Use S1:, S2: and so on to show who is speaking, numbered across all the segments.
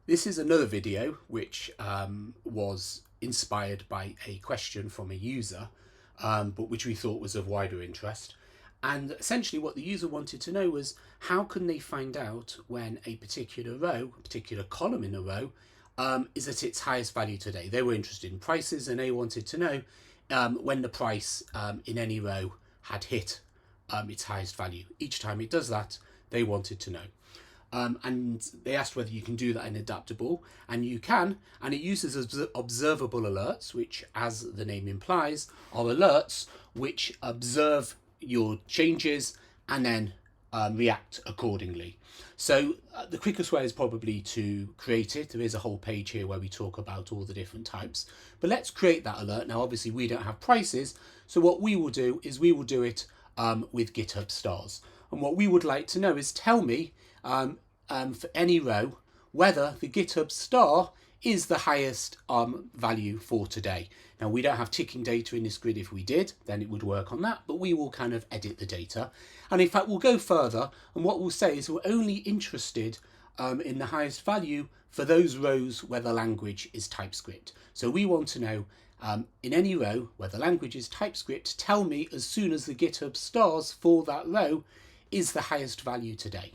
S1: This is another video which was inspired by a question from a user, but which we thought was of wider interest. And essentially what the user wanted to know was, how can they find out when a particular row, a particular column in a row, is at its highest value today? They were interested in prices, and they wanted to know when the price in any row had hit its highest value. Each time it does that, they wanted to know. And they asked whether you can do that in AdapTable, and you can, and it uses observable alerts, which, as the name implies, are alerts which observe your changes and then react accordingly. So the quickest way is probably to create it. There is a whole page here where we talk about all the different types, but let's create that alert. Now obviously we don't have prices, so what we will do is we will do it with GitHub stars, and what we would like to know is, tell me for any row whether the GitHub star is the highest value for today. Now we don't have ticking data in this grid. If we did, then it would work on that, but we will kind of edit the data. And in fact, we'll go further, and what we'll say is we're only interested in the highest value for those rows where the language is TypeScript. So we want to know in any row where the language is TypeScript, tell me as soon as the GitHub stars for that row is the highest value today.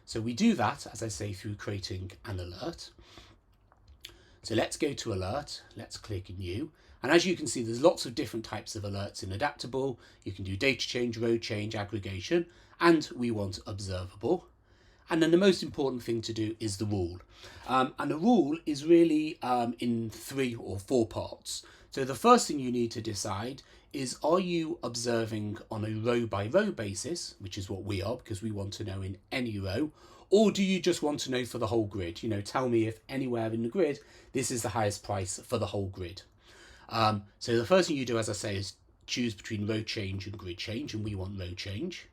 S1: So we do that, as I say, through creating an alert. So let's go to alert, let's click new. And as you can see, there's lots of different types of alerts in AdapTable. You can do data change, row change, aggregation, and we want observable. And then the most important thing to do is the rule. And the rule is really in 3 or 4 parts. So the first thing you need to decide is, are you observing on a row by row basis, which is what we are because we want to know in any row, or do you just want to know for the whole grid? You know, tell me if anywhere in the grid this is the highest price for the whole grid. So the first thing you do, as I say, is choose between row change and grid change, and we want row change.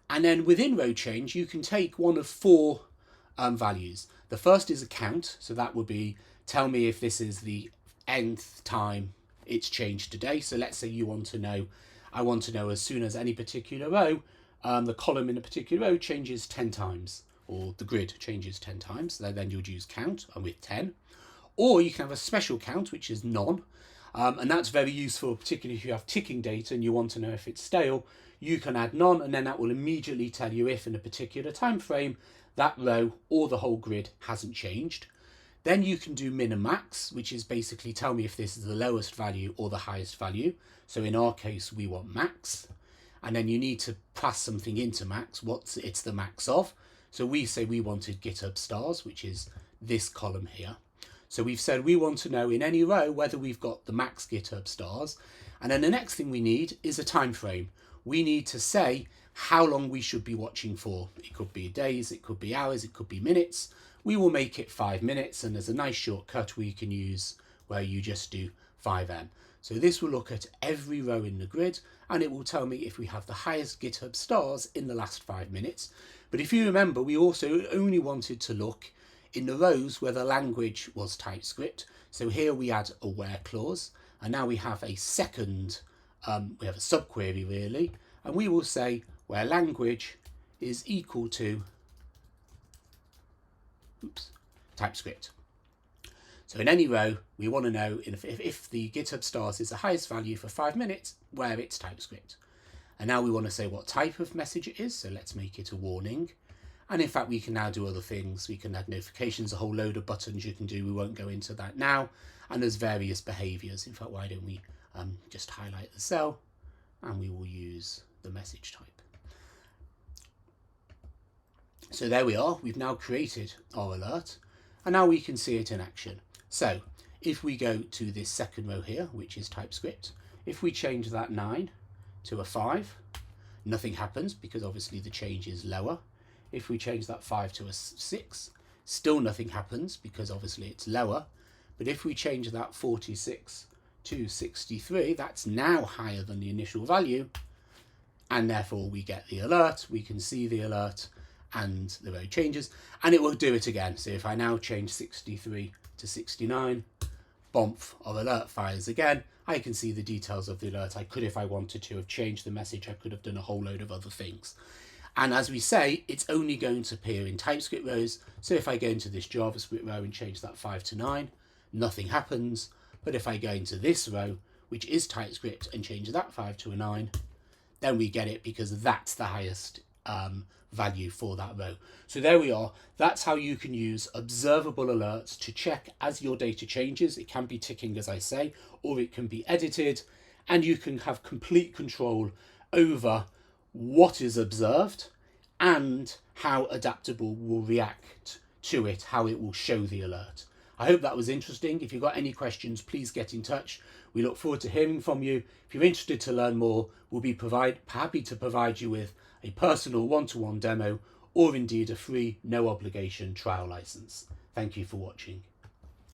S1: And then within row change, you can take one of 4 values. The first is a count, so that would be, tell me if this is the nth time it's changed today. So let's say you want to know, I want to know as soon as any particular row, the column in a particular row changes 10 times, or the grid changes 10 times. So then you'd use count and with 10. Or you can have a special count, which is none. And that's very useful, particularly if you have ticking data and you want to know if it's stale. You can add none, and then that will immediately tell you if in a particular time frame that row or the whole grid hasn't changed. Then you can do min and max, which is basically tell me if this is the lowest value or the highest value. So in our case, we want max. And then you need to pass something into max, it's the max of. So we say we wanted GitHub stars, which is this column here. So we've said we want to know in any row whether we've got the max GitHub stars. And then the next thing we need is a time frame. We need to say how long we should be watching for. It could be days, it could be hours, it could be minutes. We will make it 5 minutes, and there's a nice shortcut we can use where you just do 5M. So this will look at every row in the grid, and it will tell me if we have the highest GitHub stars in the last 5 minutes. But if you remember, we also only wanted to look in the rows where the language was TypeScript. So here we add a where clause, and now we have a second, we have a subquery really, and we will say where language is equal to TypeScript. So in any row, we want to know if the GitHub stars is the highest value for 5 minutes, where it's TypeScript. And now we want to say what type of message it is, so let's make it a warning. And in fact, we can now do other things. We can add notifications, a whole load of buttons you can do. We won't go into that now. And there's various behaviors. In fact, why don't we just highlight the cell, and we will use the message type. So there we are. We've now created our alert, and now we can see it in action. So if we go to this second row here, which is TypeScript, if we change that 9 to a 5, nothing happens because obviously the change is lower. If we change that 5 to a 6, still nothing happens because obviously it's lower. But if we change that 46 to 63, that's now higher than the initial value, and therefore we get the alert. We can see the alert and the row changes, and it will do it again. So if I now change 63 to 69, bomph, our alert fires again. I can see the details of the alert. I could, if I wanted to, have changed the message. I could have done a whole load of other things. And as we say, it's only going to appear in TypeScript rows. So if I go into this JavaScript row and change that 5 to 9, nothing happens. But if I go into this row, which is TypeScript, and change that 5 to a 9, then we get it because that's the highest value for that row. So there we are. That's how you can use observable alerts to check as your data changes. It can be ticking, as I say, or it can be edited, and you can have complete control over what is observed and how AdapTable will react to it, how it will show the alert. I hope that was interesting. If you've got any questions, please get in touch. We look forward to hearing from you. If you're interested to learn more, we'll be happy to provide you with a personal one-to-one demo, or indeed a free, no obligation trial license. Thank you for watching.